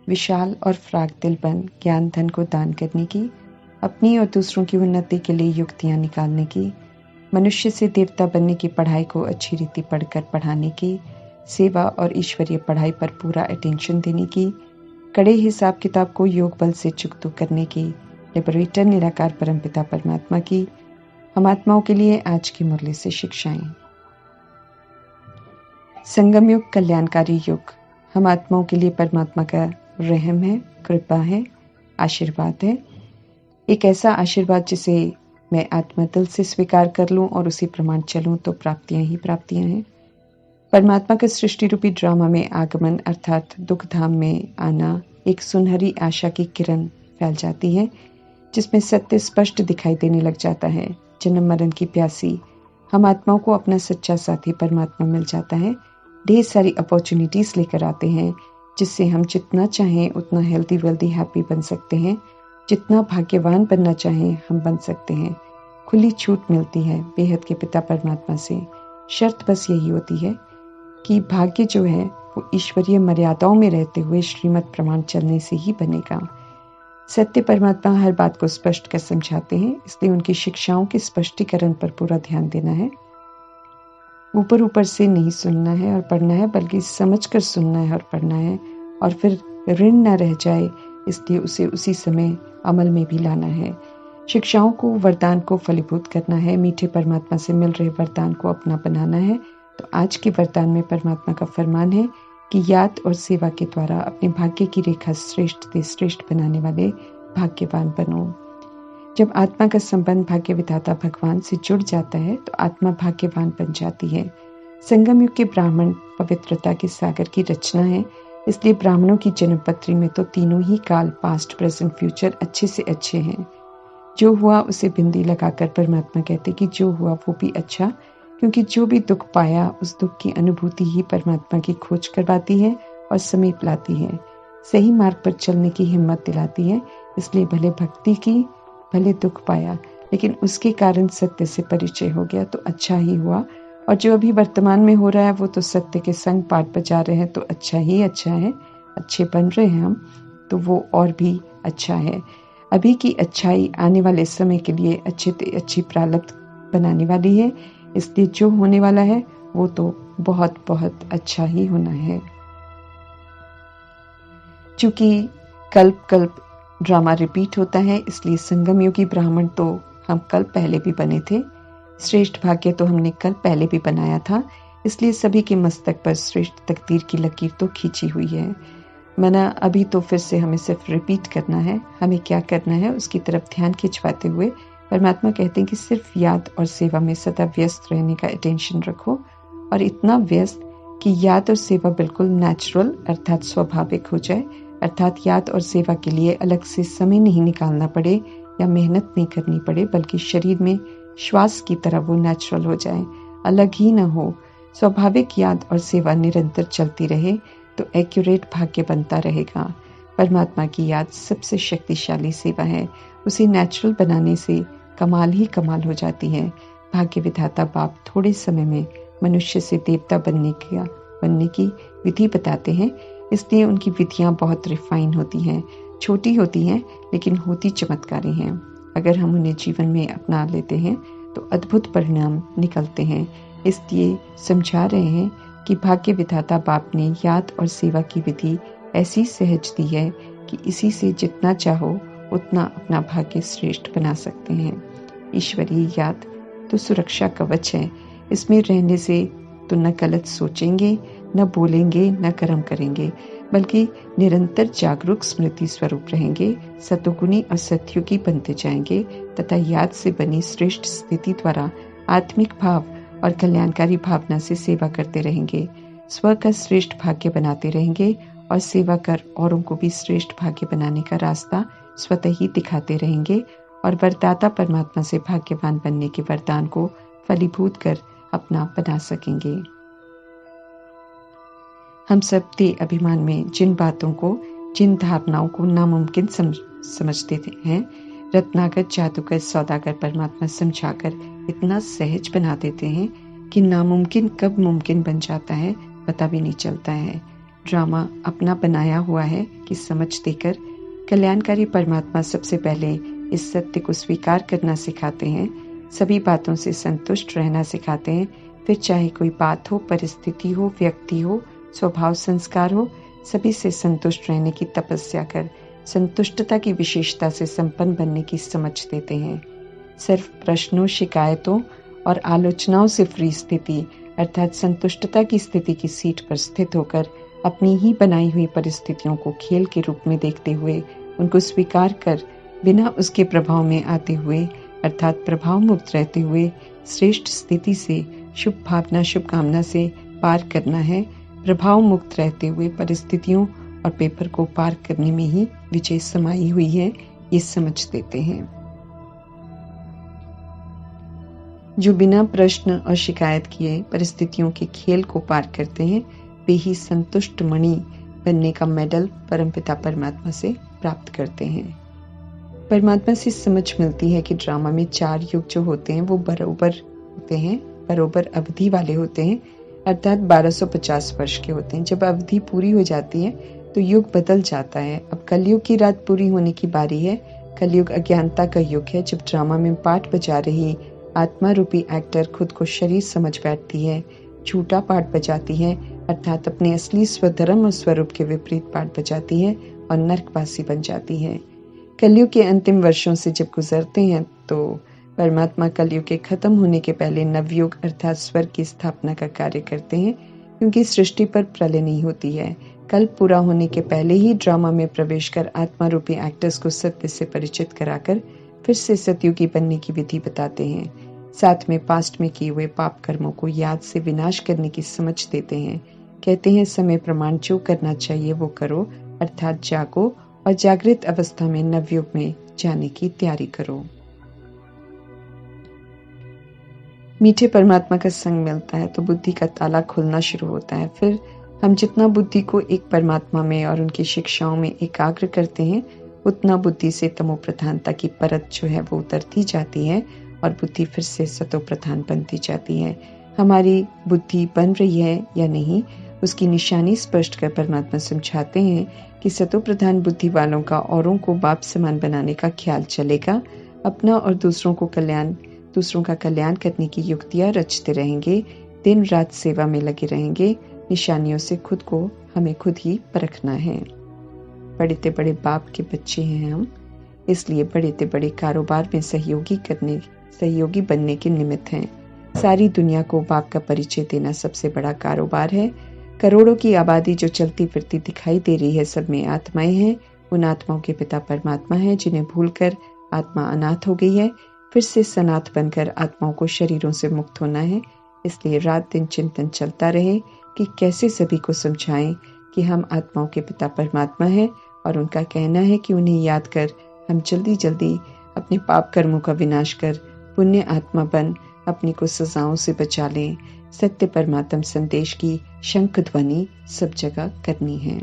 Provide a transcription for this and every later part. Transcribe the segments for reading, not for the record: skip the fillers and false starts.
विशाल और फ्राक दिलपन, ज्ञान धन को दान करने की, अपनी और दूसरों की उन्नति के लिए युक्तियां निकालने की, मनुष्य से देवता बनने की पढ़ाई को अच्छी रीति पढ़कर पढ़ाने की, सेवा और ईश्वरीय पढ़ाई पर पूरा अटेंशन देने की, कड़े हिसाब किताब को योग बल से चुकतू करने की, लिबरेटर निराकार परमपिता परमात्मा की, हम आत्माओं के लिए आज की मुरली से शिक्षाएं। संगम युग कल्याणकारी युग हम आत्माओं के लिए परमात्मा का रहम है, कृपा है, आशीर्वाद है। एक ऐसा आशीर्वाद जिसे मैं आत्मदिल से स्वीकार कर लूं और उसी प्रमाण चलूं तो प्राप्तियां ही प्राप्तियां हैं। परमात्मा का सृष्टि रूपी ड्रामा में आगमन अर्थात दुख धाम में आना एक सुनहरी आशा की किरण फैल जाती है, जिसमें सत्य स्पष्ट दिखाई देने लग जाता है। जन्म मरण की प्यासी हम आत्माओं को अपना सच्चा साथी परमात्मा मिल जाता है। ढेर सारी अपॉर्चुनिटीज लेकर आते हैं, जिससे हम जितना चाहें उतना हेल्दी वेल्दी हैप्पी बन सकते हैं, जितना भाग्यवान बनना चाहें हम बन सकते हैं। खुली छूट मिलती है बेहद के पिता परमात्मा से। शर्त बस यही होती है कि भाग्य जो है वो ईश्वरीय मर्यादाओं में रहते हुए श्रीमत प्रमाण चलने से ही बनेगा। सत्य परमात्मा हर बात को स्पष्ट कर समझाते हैं, इसलिए उनकी शिक्षाओं के स्पष्टीकरण पर पूरा ध्यान देना है। ऊपर ऊपर से नहीं सुनना है और पढ़ना है, बल्कि समझकर सुनना है और पढ़ना है, और फिर ऋण न रह जाए इसलिए उसे उसी समय अमल में भी लाना है। शिक्षाओं को वरदान को फलीभूत करना है, मीठे परमात्मा से मिल रहे वरदान को अपना बनाना है। तो आज के वरदान में परमात्मा का फरमान है कि याद और सेवा के द्वारा अपने भाग्य की रेखा श्रेष्ठ से श्रेष्ठ बनाने वाले भाग्यवान बनो। जब आत्मा का संबंध भाग्य विधाता भगवान से जुड़ जाता है तो आत्मा भाग्यवान बन जाती है। संगम युग के ब्राह्मण पवित्रता के सागर की रचना है, इसलिए ब्राह्मणों की जन्मपत्री में तो तीनों ही काल पास्ट प्रेजेंट फ्यूचर अच्छे से अच्छे हैं। जो हुआ उसे बिंदी लगाकर परमात्मा कहते कि जो हुआ वो भी अच्छा, क्योंकि जो भी दुख पाया उस दुख की अनुभूति ही परमात्मा की खोज करवाती है और समीप लाती है, सही मार्ग पर चलने की हिम्मत दिलाती है। इसलिए भले भक्ति की, भले दुख पाया, लेकिन उसके कारण सत्य से परिचय हो गया तो अच्छा ही हुआ। और जो अभी वर्तमान में हो रहा है वो तो सत्य के संग पाठ बजा रहे हैं तो अच्छा ही अच्छा है, अच्छे बन रहे हैं हम तो वो और भी अच्छा है। अभी की अच्छाई आने वाले समय के लिए अच्छी प्रारब्ध बनाने वाली है, इसलिए जो होने वाला है वो तो बहुत बहुत अच्छा ही होना है। चूंकि कल्प कल्प ड्रामा रिपीट होता है, इसलिए संगम युगी ब्राह्मण तो हम कल पहले भी बने थे, श्रेष्ठ भाग्य तो हमने कल पहले भी बनाया था, इसलिए सभी के मस्तक पर श्रेष्ठ तकदीर की लकीर तो खींची हुई है। मना अभी तो फिर से हमें सिर्फ रिपीट करना है। हमें क्या करना है उसकी तरफ ध्यान खिंचवाते हुए परमात्मा कहते हैं कि सिर्फ याद और सेवा में सदा व्यस्त रहने का अटेंशन रखो, और इतना व्यस्त कि याद और सेवा बिल्कुल नेचुरल अर्थात स्वाभाविक हो जाए, अर्थात याद और सेवा के लिए अलग से समय नहीं निकालना पड़े या मेहनत नहीं करनी पड़े, बल्कि शरीर में श्वास की तरह वो नेचुरल हो जाए, अलग ही ना हो। स्वाभाविक याद और सेवा निरंतर चलती रहे तो एक्यूरेट भाग्य बनता रहेगा। परमात्मा की याद सबसे शक्तिशाली सेवा है, उसे नेचुरल बनाने से कमाल ही कमाल हो जाती है। भाग्य विधाता बाप थोड़े समय में मनुष्य से देवता बनने की विधि बताते हैं, इसलिए उनकी विधियां बहुत रिफाइन होती हैं, छोटी होती हैं लेकिन होती चमत्कारी हैं। अगर हम उन्हें जीवन में अपना लेते हैं तो अद्भुत परिणाम निकलते हैं। इसलिए समझा रहे हैं कि भाग्य विधाता बाप ने याद और सेवा की विधि ऐसी सहज दी है कि इसी से जितना चाहो उतना अपना भाग्य श्रेष्ठ बना सकते हैं। ईश्वरीय याद तो सुरक्षा कवच है, इसमें रहने से तो न गलत सोचेंगे, न बोलेंगे, न कर्म करेंगे, बल्कि निरंतर जागरूक स्मृति स्वरूप रहेंगे, सतोगुणी और सत्युगी बनते जाएंगे तथा याद से बनी श्रेष्ठ स्थिति द्वारा आत्मिक भाव और कल्याणकारी भावना से सेवा करते रहेंगे, स्व का श्रेष्ठ भाग्य बनाते रहेंगे और सेवा कर औरों को भी श्रेष्ठ भाग्य बनाने का रास्ता स्वतः ही दिखाते रहेंगे और वरदाता परमात्मा से भाग्यवान बनने के वरदान को फलीभूत कर अपना बना सकेंगे। हम सब देह अभिमान में जिन बातों को, जिन धारणाओं को नामुमकिन समझते हैं, रत्नाकर जादूगर सौदागर परमात्मा समझाकर इतना सहज बना देते हैं कि नामुमकिन कब मुमकिन बन जाता है पता भी नहीं चलता है। ड्रामा अपना बनाया हुआ है कि समझ देकर कल्याणकारी परमात्मा सबसे पहले इस सत्य को स्वीकार करना सिखाते हैं, सभी बातों से संतुष्ट रहना सिखाते हैं। फिर चाहे कोई बात हो, परिस्थिति हो, व्यक्ति हो, स्वभाव संस्कार हो, सभी से संतुष्ट रहने की तपस्या कर संतुष्टता की विशेषता से संपन्न बनने की समझ देते हैं। सिर्फ प्रश्नों, शिकायतों और आलोचनाओं से फ्री स्थिति अर्थात संतुष्टता की स्थिति की सीट पर स्थित होकर अपनी ही बनाई हुई परिस्थितियों को खेल के रूप में देखते हुए उनको स्वीकार कर बिना उसके प्रभाव में आते हुए अर्थात प्रभाव मुक्त रहते हुए श्रेष्ठ स्थिति से शुभ भावना, शुभकामना से पार करना है। प्रभाव मुक्त रहते हुए परिस्थितियों और पेपर को पार करने में ही विजय समाई हुई है, ये समझ देते हैं। जो बिना प्रश्न और शिकायत किए परिस्थितियों के खेल को पार करते हैं, वे ही संतुष्ट मणि बनने का मेडल परमपिता परमात्मा से प्राप्त करते हैं। परमात्मा से समझ मिलती है कि ड्रामा में 4 युग जो होते हैं वो बरोबर होते हैं, बरोबर अवधि वाले होते हैं, अर्थात 1250 वर्ष के होते हैं। जब अवधि पूरी हो जाती है तो युग बदल जाता है। अब कलयुग की रात पूरी होने की बारी है। कलयुग अज्ञानता का युग है, जब ड्रामा में पाठ बजा रही आत्मा रूपी एक्टर खुद को शरीर समझ बैठती है, झूठा पाठ बजाती है अर्थात अपने असली स्वधर्म और स्वरूप के विपरीत पाठ बजाती है और नरकवासी बन जाती है। कलयुग के अंतिम वर्षों से जब गुजरते हैं तो परमात्मा कलयुग के खत्म होने के पहले नवयुग अर्थात स्वर्ग की स्थापना का कार्य करते हैं, क्योंकि सृष्टि पर प्रलय नहीं होती है। कल पूरा होने के पहले ही ड्रामा में प्रवेश कर आत्मा रूपी एक्टर्स को सत्य से परिचित कराकर फिर से सतयुगी बनने की विधि बताते हैं। साथ में पास्ट में किए हुए पाप कर्मों को याद से विनाश करने की समझ देते हैं। कहते हैं समय प्रमाण जो करना चाहिए वो करो अर्थात जागो और जागृत अवस्था में नवयुग में जाने की तैयारी करो। मीठे परमात्मा का संग मिलता है तो बुद्धि का ताला खुलना शुरू होता है। फिर हम जितना बुद्धि को एक परमात्मा में और उनकी शिक्षाओं में एकाग्र करते हैं, उतना बुद्धि से तमो प्रधानता की परत जो है वो उतरती जाती है और बुद्धि फिर से सतो प्रधान बनती जाती है। हमारी बुद्धि बन रही है या नहीं, उसकी निशानी स्पष्ट कर परमात्मा समझाते हैं कि सतो प्रधान बुद्धि वालों का औरों को बाप समान बनाने का ख्याल चलेगा। अपना और दूसरों का कल्याण करने की युक्तियां रचते रहेंगे, दिन रात सेवा में लगे रहेंगे। निशानियों से खुद को हमें खुद ही परखना है। बड़े ते बड़े बाप के बच्चे हैं हम, इसलिए बड़े ते बड़े कारोबार में सहयोगी बनने के निमित्त हैं। सारी दुनिया को बाप का परिचय देना सबसे बड़ा कारोबार है। करोड़ों की आबादी जो चलती फिरती दिखाई दे रही है, सब में आत्माएं हैं। उन आत्माओं के पिता परमात्मा है, जिन्हें भूलकर आत्मा अनाथ हो गई है। फिर से सनाथ बनकर आत्माओं को शरीरों से मुक्त होना है। इसलिए रात दिन चिंतन चलता रहे कि कैसे सभी को समझाएं कि हम आत्माओं के पिता परमात्मा हैं और उनका कहना है कि उन्हें याद कर हम जल्दी जल्दी अपने पाप कर्मों का विनाश कर पुण्य आत्मा बन अपनी को सजाओं से बचा लें। सत्य परमात्म संदेश की शंख ध्वनि सब जगह करनी है।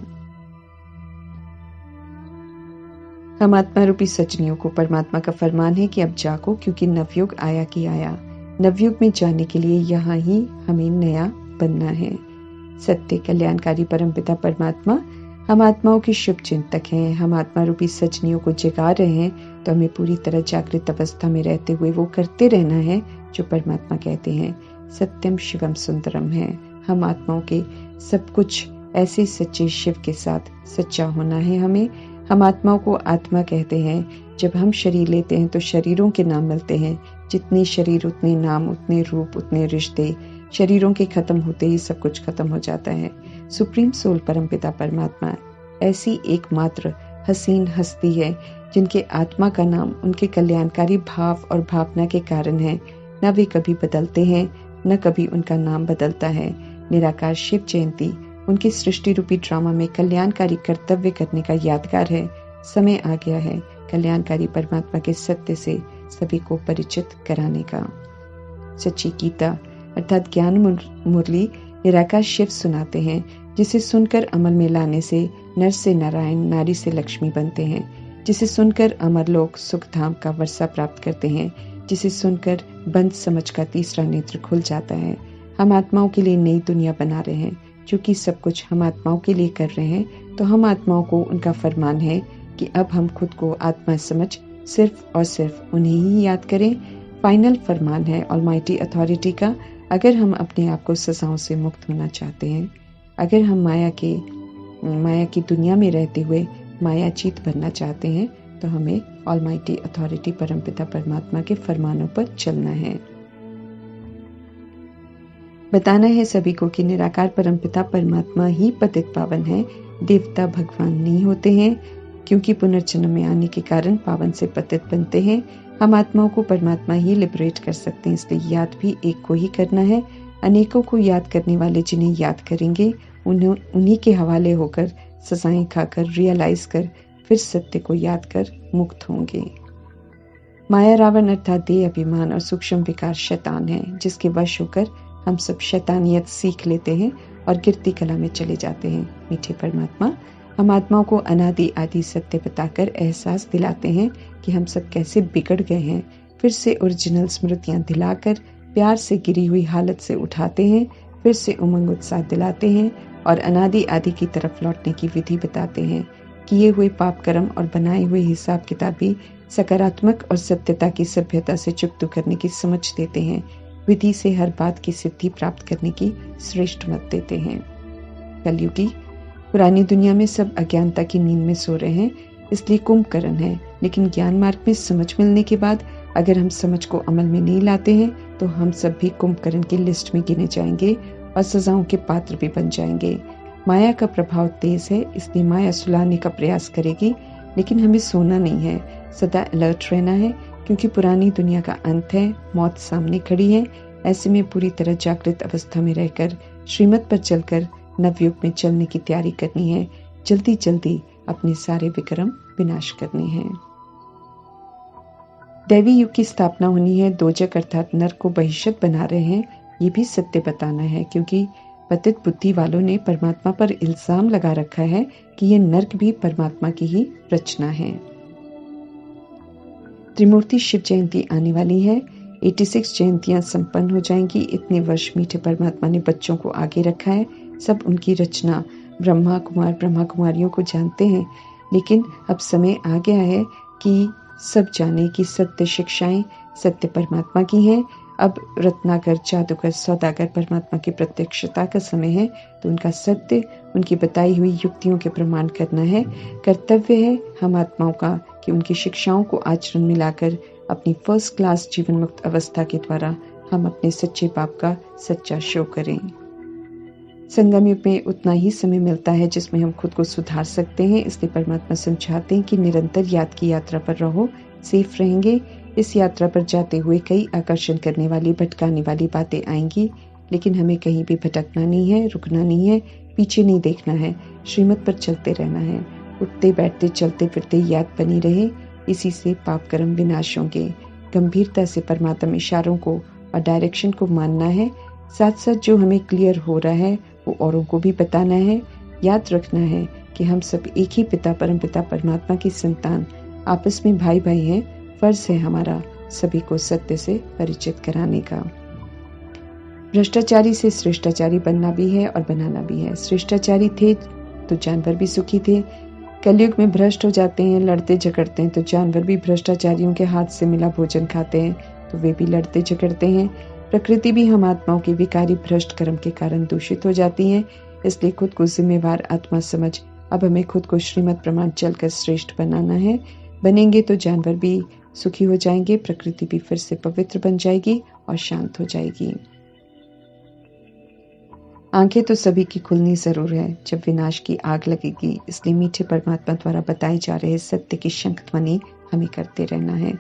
हम आत्मा रूपी सजनियों को परमात्मा का फरमान है कि अब जागो, क्योंकि नवयुग आया कि आया। नवयुग में जाने के लिए यहाँ ही हमें नया बनना है। सत्य कल्याणकारी परमपिता परमात्मा हम आत्माओं के शुभ चिंतक हैं। हम आत्मा रूपी सजनियों को जगा रहे हैं, तो हमें पूरी तरह जागृत अवस्था में रहते हुए वो करते रहना है जो परमात्मा कहते हैं। सत्यम शिवम सुंदरम है। हम आत्माओं के सब कुछ ऐसे सच्चे शिव के साथ सच्चा होना है। हम आत्माओं को आत्मा कहते हैं। जब हम शरीर लेते हैं तो शरीरों के नाम मिलते हैं। जितने शरीर उतने नाम, उतने रूप, उतने रिश्ते। शरीरों के खत्म होते ही सब कुछ खत्म हो जाता है। सुप्रीम सोल परमपिता परमात्मा ऐसी एकमात्र हसीन हस्ती है जिनके आत्मा का नाम उनके कल्याणकारी भाव और भावना के कारण है। न वे कभी बदलते हैं, न कभी उनका नाम बदलता है। निराकार शिव जयंती उनके सृष्टि रूपी ड्रामा में कल्याणकारी कर्तव्य करने का यादगार है। समय आ गया है कल्याणकारी परमात्मा के सत्य से सभी को परिचित कराने का। सच्ची गीता अर्थात ज्ञान मुरली निराकार शिव सुनाते हैं, जिसे सुनकर अमल में लाने से नर से नारायण, नारी से लक्ष्मी बनते हैं। जिसे सुनकर अमर लोग सुख धाम का वर्षा प्राप्त करते हैं। जिसे सुनकर बंद समझ का तीसरा नेत्र खुल जाता है। हम आत्माओं के लिए नई दुनिया बना रहे हैं। चूंकि सब कुछ हम आत्माओं के लिए कर रहे हैं, तो हम आत्माओं को उनका फरमान है कि अब हम खुद को आत्मा समझ सिर्फ और सिर्फ उन्हें ही याद करें। फाइनल फरमान है ऑलमाइटी अथॉरिटी का। अगर हम अपने आप को सजाओं से मुक्त होना चाहते हैं, अगर हम माया की दुनिया में रहते हुए मायाचीत बनना चाहते हैं, तो हमें ऑलमाइटी अथॉरिटी परमपिता परमात्मा के फरमानों पर चलना है। बताना है सभी को कि निराकार परमपिता परमात्मा ही पतित पावन है, देवता भगवान नहीं होते हैं, क्योंकि पुनर्जन्म में आने के कारण पावन से पतित बनते हैं। हम आत्माओं को परमात्मा ही लिबरेट कर सकते हैं, इसलिए याद भी एक को ही करना है। अनेकों को याद करने वाले जिन्हें याद करेंगे, उन्हीं के हवाले होकर सजाएं खाकर रियलाइज कर फिर सत्य को याद कर मुक्त होंगे। माया रावण अर्थात देह अभिमान और सूक्ष्म विकार शैतान है, जिसके वश होकर हम सब शैतानियत सीख लेते हैं और गिरती कला में चले जाते हैं। मीठे परमात्मा, हम आत्माओं को अनादि आदि सत्य बताकर एहसास दिलाते हैं कि हम सब कैसे बिगड़ गए हैं। फिर से ओरिजिनल स्मृतियां दिलाकर प्यार से गिरी हुई हालत से उठाते हैं, फिर से उमंग उत्साह दिलाते हैं और अनादि आदि की तरफ लौटने की विधि बताते हैं। किए हुए पाप कर्म और बनाए हुए हिसाब किताब भी सकारात्मक और सत्यता की सभ्यता से चुकतू करने की समझ देते हैं। विधि से हर बात की सिद्धि प्राप्त करने की श्रेष्ठ मत देते हैं। कलयुगी पुरानी दुनिया में सब अज्ञानता की नींद में सो रहे हैं, इसलिए कुंभकर्ण है। लेकिन ज्ञान मार्ग में समझ मिलने के बाद अगर हम समझ को अमल में नहीं लाते हैं, तो हम सब भी कुंभकर्ण की लिस्ट में गिने जाएंगे और सजाओं के पात्र भी बन जाएंगे। माया का प्रभाव तेज है, इसलिए माया सुलाने का प्रयास करेगी, लेकिन हमें सोना नहीं है, सदा अलर्ट रहना है, क्योंकि पुरानी दुनिया का अंत है, मौत सामने खड़ी है। ऐसे में पूरी तरह जागृत अवस्था में रहकर श्रीमत पर चलकर नवयुग में चलने की तैयारी करनी है। जल्दी जल्दी अपने सारे विक्रम विनाश करने हैं। दैवी युग की स्थापना होनी है। दोजक अर्थात नरक को बहिष्ठ बना रहे हैं, ये भी सत्य बताना है, क्योंकि पतित बुद्धि वालों ने परमात्मा पर इल्जाम लगा रखा है कि ये नरक भी परमात्मा की ही रचना है। त्रिमूर्ति शिव जयंती आने वाली है। 86 जयंतियां संपन्न हो जाएंगी। इतने वर्ष मीठे परमात्मा ने बच्चों को आगे रखा है। सब उनकी रचना ब्रह्मा कुमारियों को जानते हैं, लेकिन अब समय आ गया है कि सब जाने कि सत्य शिक्षाएं सत्य परमात्मा की हैं। अब रत्नाकर, जादूगर, सौदागर परमात्मा की प्रत्यक्षता का समय है, तो उनका सत्य, उनकी बताई हुई युक्तियों के प्रमाण करना है। कर्तव्य है हम आत्माओं का कि उनकी शिक्षाओं को आचरण में लाकर अपनी फर्स्ट क्लास जीवन मुक्त अवस्था के द्वारा हम अपने सच्चे बाप का सच्चा शो करें। संगम युग में उतना ही समय मिलता है जिसमें हम खुद को सुधार सकते हैं, इसलिए परमात्मा समझाते हैं कि निरंतर याद की यात्रा पर रहो, सेफ रहेंगे। इस यात्रा पर जाते हुए कई आकर्षण करने वाली, भटकाने वाली बातें आएंगी, लेकिन हमें कहीं भी भटकना नहीं है, रुकना नहीं है, पीछे नहीं देखना है, श्रीमत पर चलते रहना है। उठते बैठते चलते फिरते याद बनी रहे, इसी से पाप कर्म विनाश होंगे। गंभीरता से परमात्मा इशारों को और डायरेक्शन को मानना है। साथ साथ जो हमें क्लियर हो रहा है वो औरों को भी बताना है। याद रखना है कि हम सब एक ही पिता परमपिता परमात्मा की संतान, आपस में भाई भाई हैं। फर्ज है हमारा सभी को सत्य से परिचित कराने का। भ्रष्टाचारी से श्रेष्ठाचारी बनना भी है और बनाना भी है। श्रेष्ठाचारी थे तो जानवर भी सुखी थे। कलयुग में भ्रष्ट हो जाते हैं, लड़ते झगड़ते हैं, तो जानवर भी भ्रष्टाचारियों के हाथ से मिला भोजन खाते हैं, तो वे भी लड़ते झगड़ते हैं। प्रकृति भी हम आत्माओं के विकारी भ्रष्ट कर्म के कारण दूषित हो जाती है। इसलिए खुद को जिम्मेवार आत्मा समझ अब हमें खुद को श्रीमत प्रमाण चलकर श्रेष्ठ बनाना है। बनेंगे तो जानवर भी सुखी हो जाएंगे, प्रकृति भी फिर से पवित्र बन जाएगी और शांत हो जाएगी। आंखें तो सभी की खुलनी जरूर है जब विनाश की आग लगेगी, इसलिए मीठे परमात्मा द्वारा बताए जा रहे सत्य की शंख ध्वनि हमें करते रहना है।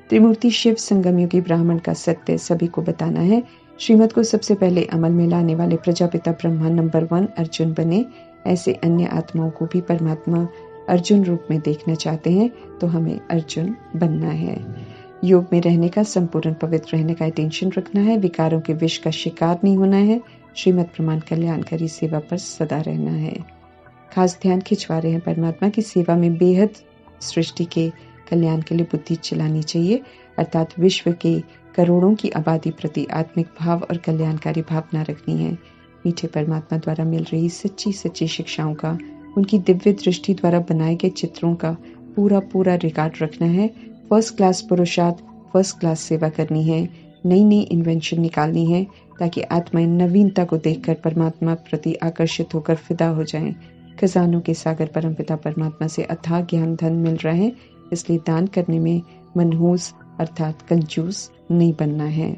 त्रिमूर्ति शिव संगमयुगी ब्राह्मण का सत्य सभी को बताना है। श्रीमत को सबसे पहले अमल में लाने वाले प्रजापिता ब्रह्मा नंबर 1 अर्जुन बने। ऐसे अन्य आत्माओं को भी परमात्मा अर्जुन रूप में देखना चाहते हैं, तो हमें अर्जुन बनना है। योग में रहने का, संपूर्ण पवित्र रहने का इंटेंशन रखना है। विकारों के विष का शिकार नहीं होना है। श्रीमत प्रमाण कल्याणकारी सेवा पर सदा रहना है। खास ध्यान खिंचवा रहे हैं परमात्मा की सेवा में बेहद सृष्टि के कल्याण के लिए बुद्धि चलानी चाहिए, अर्थात विश्व के करोड़ों की आबादी प्रति आत्मिक भाव और कल्याणकारी भावना रखनी है। मीठे परमात्मा द्वारा मिल रही सच्ची सच्ची शिक्षाओं का, उनकी दिव्य दृष्टि द्वारा बनाए गए चित्रों का पूरा रिकॉर्ड रखना है। फर्स्ट क्लास पुरुषार्थ, फर्स्ट क्लास सेवा करनी है, नई नई इन्वेंशन निकालनी है ताकि आत्माएं नवीनता को देखकर परमात्मा प्रति आकर्षित होकर फिदा हो जाएं। खजानों के सागर परमपिता परमात्मा से अथाह ज्ञान धन मिल रहा है, इसलिए दान करने में मनहूस अर्थात कंजूस नहीं बनना है।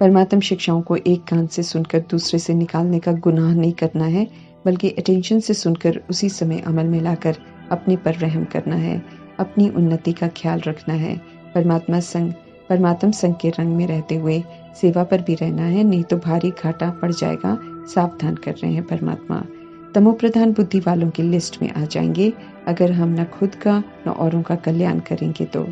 परमात्म शिक्षाओं को एक कान से सुनकर दूसरे से निकालने का गुनाह नहीं करना है, बल्कि अटेंशन से सुनकर उसी समय अमल में लाकर अपने पर रहम करना है, अपनी उन्नति का ख्याल रखना है। परमात्म संग के रंग में रहते हुए सेवा पर भी रहना है, नहीं तो भारी घाटा पड़ जाएगा, सावधान कर रहे हैं परमात्मा। तमो प्रधान बुद्धि वालों की लिस्ट में आ जाएंगे अगर हम न खुद का न औरों का कल्याण करेंगे तो।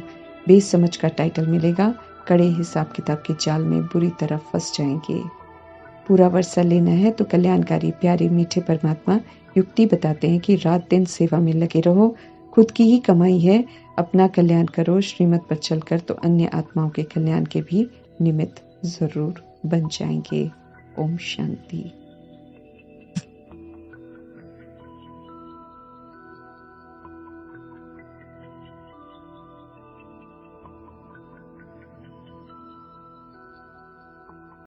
बेसमझ का टाइटल मिलेगा, कड़े हिसाब किताब के जाल में बुरी तरह फंस जाएंगे। पूरा वर्षा लेना है तो कल्याणकारी प्यारे मीठे परमात्मा युक्ति बताते हैं कि रात दिन सेवा में लगे रहो, खुद की ही कमाई है, अपना कल्याण करो, श्रीमत पर चलकर तो अन्य आत्माओं के कल्याण के भी निमित्त जरूर बन जाएंगे। ओम शांति।